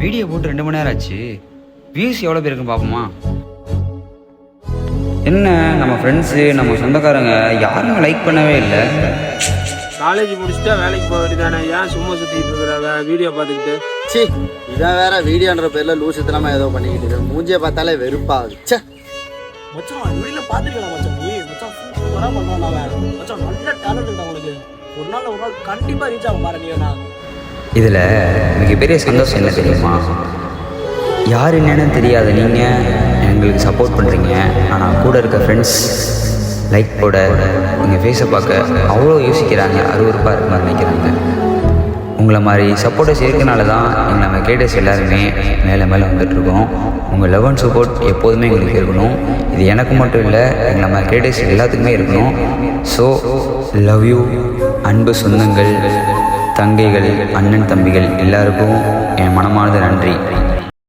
Video போட்டு 2 மணி நேரம் ஆச்சு. வியூஸ் எவ்வளோ பேருக்குன்னு பார்ப்போமா? என்ன நம்ம ஃப்ரெண்ட்ஸு நம்ம சொந்தக்காரங்க யாருமே லைக் பண்ணவே இல்லை. காலேஜ் முடிச்சுட்டா வேலைக்கு போக வேண்டியதானே, ஏன் சும்மா சுற்றிட்டு இருக்கிறாங்க வீடியோ பார்த்துக்கிட்டு? சி, இவன் வேற வீடியோன்ற பேர்ல லூசுத்தனமா ஏதோ பண்ணிக்கிட்டு இருக்கு. மூஞ்சியை பார்த்தாலே வெறுப்பாகுது. சே மச்சான் வெளியில பாத்துக்கலாம் மச்சான். நீ மச்சான் சூப்பரா பண்றான் அவன். மச்சான் நல்ல டேலண்ட் இருக்கு அவனுக்கு. ஒரு நாள் கண்டிப்பா ரீச் ஆகும் பாரு நீ. இதில் மிகப்பெரிய சந்தோஷம் என்ன தெரியுமா? யார் என்னன்னு தெரியாத நீங்கள் எங்களுக்கு சப்போர்ட் பண்ணுறீங்க. ஆனால் கூட இருக்க ஃப்ரெண்ட்ஸ் லைக் போட உங்கள் ஃபேஸை பார்க்க அவ்வளோ யோசிக்கிறாங்க, அருவருப்பாக இருக்க மாதிரி நினைக்கிறாங்க. உங்களை மாதிரி சப்போர்ட்டர்ஸ் இருக்கனால தான் எங்களை நம்ம கேட்டர்ஸ் எல்லாருமே மேலே மேலே வந்துட்டுருக்கோம். உங்கள் லவ் அண்ட் சப்போர்ட் எப்போதுமே எங்களுக்கு இருக்கணும். இது எனக்கு மட்டும் இல்லை, எங்களை நம்ம கேட்டர்ஸ் எல்லாத்துக்குமே இருக்கணும். So love you. அன்பு சொந்தங்கள், தங்கைகள், அண்ணன் தம்பிகள் எல்லாருக்கும் என் மனமானது நன்றி.